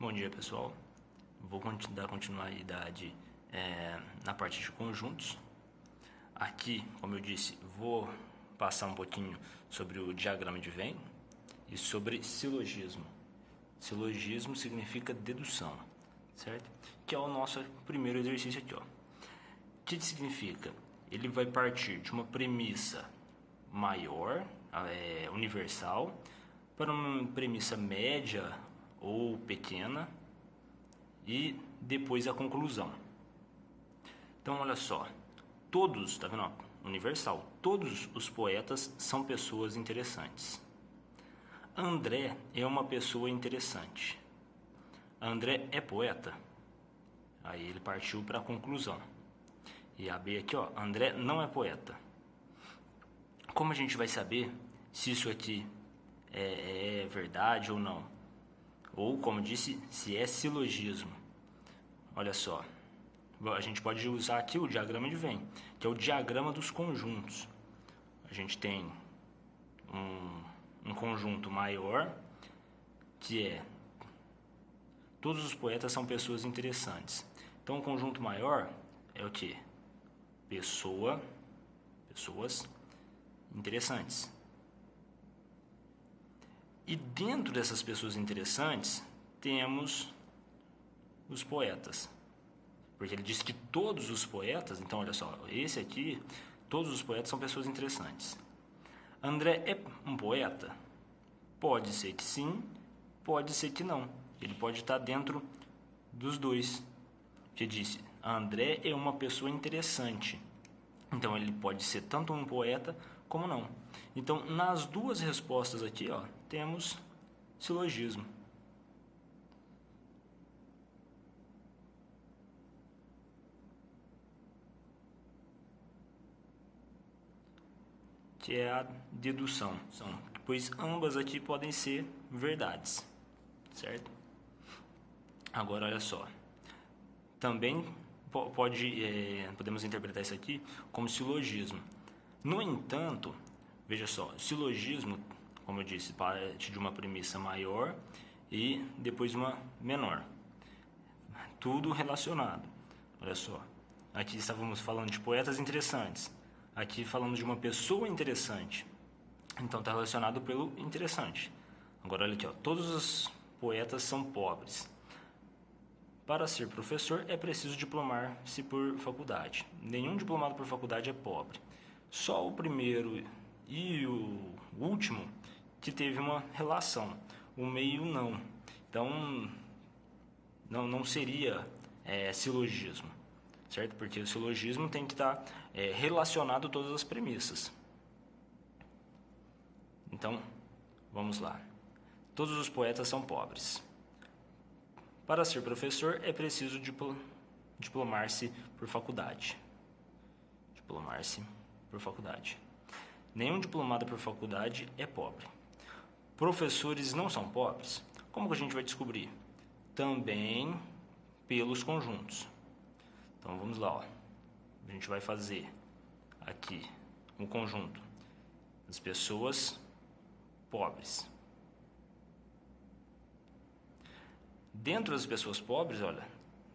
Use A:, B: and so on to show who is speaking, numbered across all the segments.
A: Bom dia, pessoal. Vou dar continuidade na parte de conjuntos. Aqui, como eu disse, vou passar um pouquinho sobre o diagrama de Venn e sobre silogismo. Silogismo significa dedução, certo? Que é o nosso primeiro exercício aqui, ó. O que significa? Ele vai partir de uma premissa maior, universal, para uma premissa média ou pequena e depois a conclusão. Então, olha só, todos, tá vendo? Universal, todos os poetas são pessoas interessantes. André é uma pessoa interessante. André é poeta? Aí ele partiu para a conclusão. E a B aqui, ó, André não é poeta. Como a gente vai saber se isso aqui é verdade ou não? Ou, como disse, se é silogismo. Olha só, a gente pode usar aqui o diagrama de Venn, que é o diagrama dos conjuntos. A gente tem um conjunto maior, que é todos os poetas são pessoas interessantes. Então, o conjunto maior é o que? Pessoas interessantes. E dentro dessas pessoas interessantes, temos os poetas. Porque ele diz que todos os poetas, então olha só, esse aqui, todos os poetas são pessoas interessantes. André é um poeta? Pode ser que sim, pode ser que não. Ele pode estar dentro dos dois. Que disse, André é uma pessoa interessante. Então ele pode ser tanto um poeta como não. Então, nas duas respostas aqui, ó, temos silogismo. Que é a dedução, pois ambas aqui podem ser verdades, certo? Agora, olha só, também podemos interpretar isso aqui como silogismo. No entanto, veja só, silogismo, como eu disse, parte de uma premissa maior e depois uma menor. Tudo relacionado. Olha só, aqui estávamos falando de poetas interessantes. Aqui falamos de uma pessoa interessante. Então está relacionado pelo interessante. Agora olha aqui, ó, todos os poetas são pobres. Para ser professor é preciso diplomar-se por faculdade. Nenhum diplomado por faculdade é pobre. Só o primeiro e o último que teve uma relação. O meio não. Então não seria silogismo. Certo? Porque o silogismo tem que estar relacionado a todas as premissas. Então, vamos lá. Todos os poetas são pobres. Para ser professor é preciso diplomar-se por faculdade. Diplomar-se por faculdade. Nenhum diplomado por faculdade é pobre. Professores não são pobres? Como que a gente vai descobrir? Também pelos conjuntos. Então vamos lá, ó. A gente vai fazer aqui um conjunto das pessoas pobres. Dentro das pessoas pobres, olha,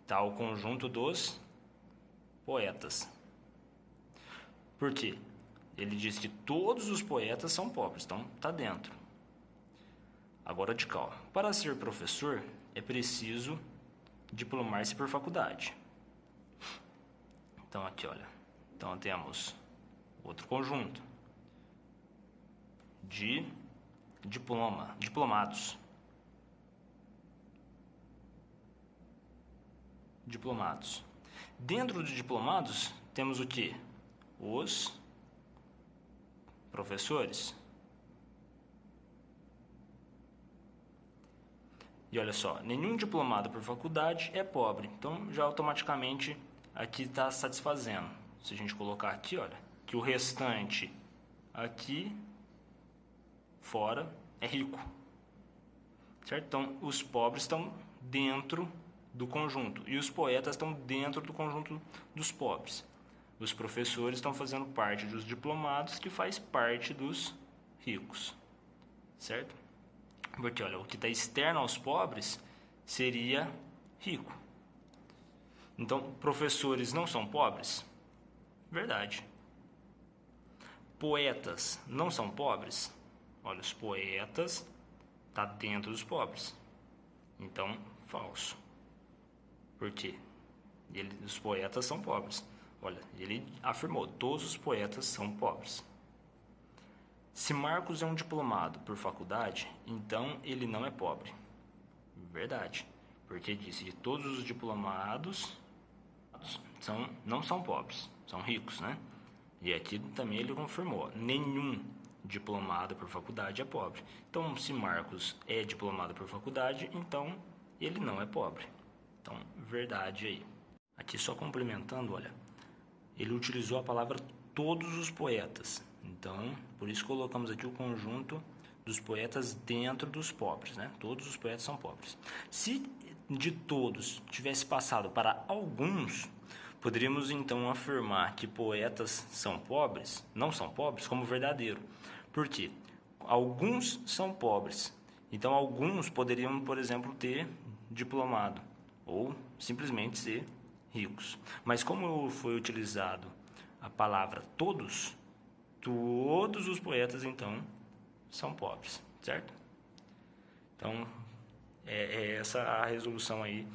A: está o conjunto dos poetas. Por quê? Ele diz que todos os poetas são pobres, então está dentro. Agora de cá, ó. Para ser professor é preciso diplomar-se por faculdade. Então aqui, olha, então temos outro conjunto de diplomados. Dentro dos diplomados temos o que? Os professores. E olha só, nenhum diplomado por faculdade é pobre. Então já automaticamente aqui está satisfazendo. Se a gente colocar aqui, olha, que o restante aqui fora é rico. Certo? Então os pobres estão dentro do conjunto e os poetas estão dentro do conjunto dos pobres. Os professores estão fazendo parte dos diplomados, que faz parte dos ricos, certo? Porque olha, o que está externo aos pobres seria rico. Então, professores não são pobres? Verdade. Poetas não são pobres? Olha, os poetas tá dentro dos pobres. Então, falso. Por quê? Os poetas são pobres. Olha, ele afirmou, todos os poetas são pobres. Se Marcos é um diplomado por faculdade, então ele não é pobre. Verdade. Porque disse que todos os diplomados não são pobres, são ricos, né? E aqui também ele confirmou, nenhum diplomado por faculdade é pobre. Então, se Marcos é diplomado por faculdade, então ele não é pobre. Então, verdade aí. Aqui só complementando, olha, ele utilizou a palavra todos os poetas. Então, por isso colocamos aqui o conjunto dos poetas dentro dos pobres, né? Todos os poetas são pobres. Se de todos tivesse passado para alguns, poderíamos então afirmar que poetas são pobres, não são pobres, como verdadeiro. Por quê? Alguns são pobres. Então, alguns poderiam, por exemplo, ter diplomado ou simplesmente ser ricos. Mas como foi utilizado a palavra todos os poetas, então, são pobres, certo? Então, é essa a resolução aí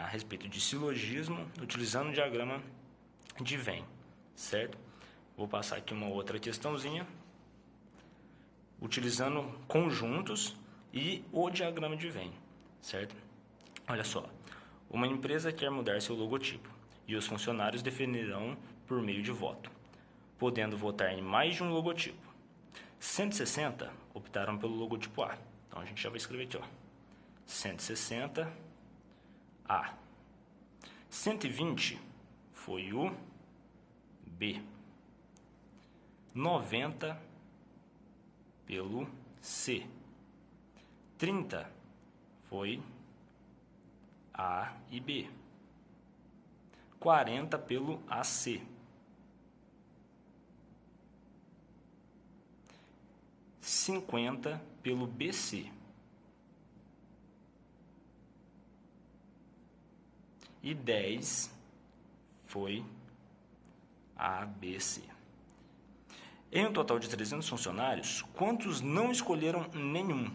A: a respeito de silogismo, utilizando o diagrama de Venn, certo? Vou passar aqui uma outra questãozinha, utilizando conjuntos e o diagrama de Venn, certo? Olha só, uma empresa quer mudar seu logotipo e os funcionários definirão por meio de voto, podendo votar em mais de um logotipo. 160 optaram pelo logotipo A. Então, a gente já vai escrever aqui, ó. 160 A. 120 foi o B. 90 pelo C. 30 foi A e B. 40 pelo AC. 50 pelo BC. E 10 foi ABC. Em um total de 300 funcionários, quantos não escolheram nenhum?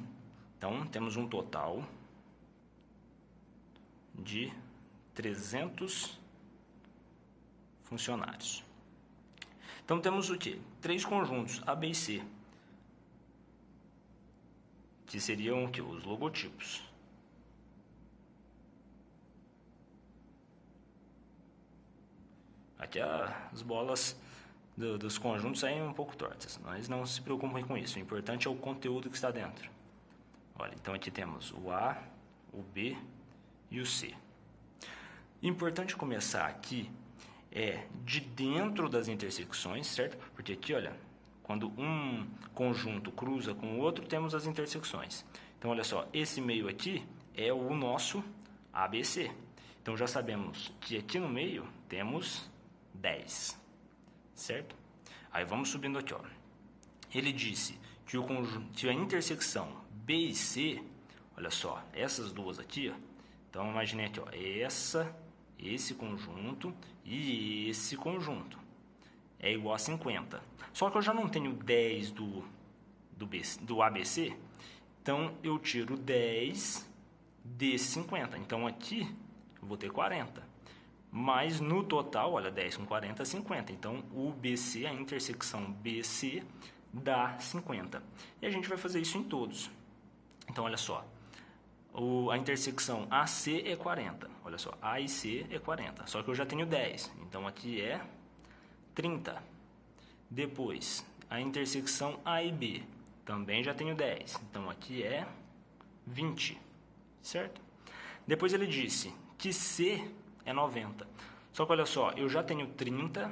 A: Então, temos um total de 300 funcionários. Então, temos o quê? 3 conjuntos, A, B e C, que seriam o quê? Os logotipos. Aqui as bolas dos conjuntos saem um pouco tortas, mas não se preocupem com isso. O importante é o conteúdo que está dentro. Olha, então aqui temos o A, o B e o C. Importante começar aqui de dentro das intersecções, certo? Porque aqui, olha, quando um conjunto cruza com o outro, temos as intersecções. Então, olha só, esse meio aqui é o nosso ABC. Então, já sabemos que aqui no meio temos 10, certo? Aí vamos subindo aqui, ó. Ele disse que o conjunto, que a intersecção B e C, olha só, essas duas aqui, ó. Então imaginei aqui, ó, esse conjunto e esse conjunto é igual a 50. Só que eu já não tenho 10 do ABC, então eu tiro 10 desse 50. Então aqui eu vou ter 40. Mas no total, olha, 10 com 40 é 50. Então, o BC, a intersecção BC, dá 50. E a gente vai fazer isso em todos. Então, olha só. A intersecção AC é 40. Olha só, A e C é 40. Só que eu já tenho 10. Então, aqui é 30. Depois, a intersecção A e B. Também já tenho 10. Então, aqui é 20. Certo? Depois ele disse que C é 90. Só que olha só, eu já tenho 30,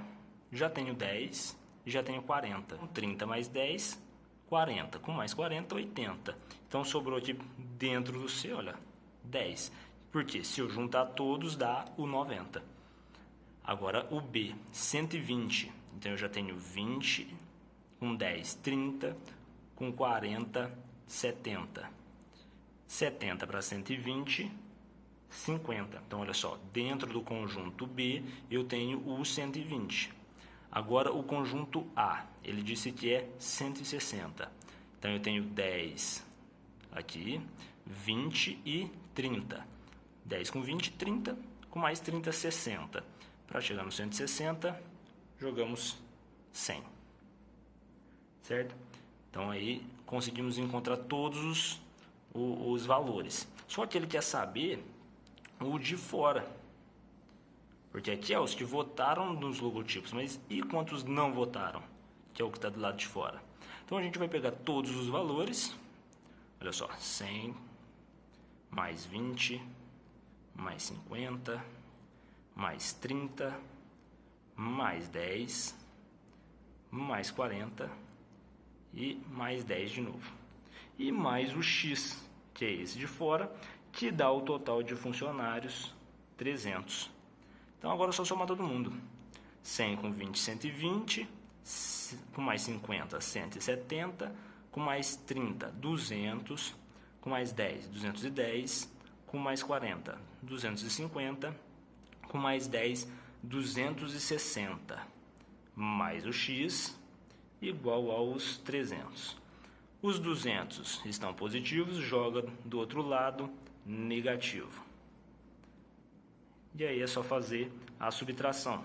A: já tenho 10 e já tenho 40. 30 mais 10, 40. Com mais 40, 80. Então sobrou aqui dentro do C, olha, 10. Porque se eu juntar todos dá o 90. Agora o B, 120. Então eu já tenho 20, com 10, 30, com 40, 70. 70 para 120 50. Então, olha só, dentro do conjunto B, eu tenho o 120. Agora, o conjunto A, ele disse que é 160. Então, eu tenho 10 aqui, 20 e 30. 10 com 20, 30, com mais 30, 60. Para chegar no 160, jogamos 100. Certo? Então, aí, conseguimos encontrar todos os valores. Só que ele quer saber o de fora. Porque aqui é os que votaram nos logotipos, mas e quantos não votaram? Que é o que está do lado de fora. Então a gente vai pegar todos os valores. Olha só, 100, mais 20, mais 50, mais 30, mais 10, mais 40 e mais 10 de novo. E mais o X, que é esse de fora, que dá o total de funcionários, 300. Então agora é só somar todo mundo. 100 com 20, 120, com mais 50, 170, com mais 30, 200, com mais 10, 210, com mais 40, 250, com mais 10, 260, mais o X, igual aos 300. Os 200 estão positivos, joga do outro lado, negativo. E aí é só fazer a subtração.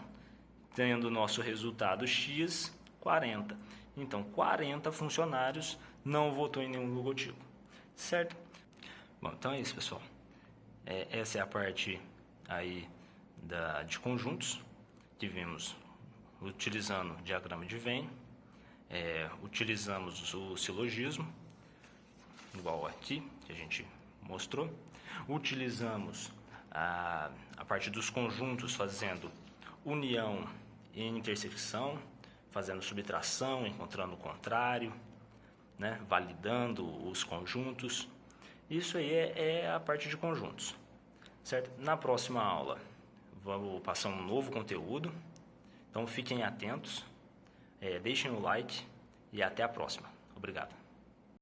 A: Tendo o nosso resultado X, 40. Então, 40 funcionários não votou em nenhum logotipo. Certo? Bom, então é isso, pessoal. Essa é a parte aí de conjuntos que vimos utilizando o diagrama de Venn. Utilizamos o silogismo, igual aqui, que a gente mostrou. Utilizamos a parte dos conjuntos fazendo união e intersecção, fazendo subtração, encontrando o contrário, né? Validando os conjuntos. Isso aí é a parte de conjuntos, certo? Na próxima aula, vou passar um novo conteúdo, então fiquem atentos, deixem o like e até a próxima. Obrigado.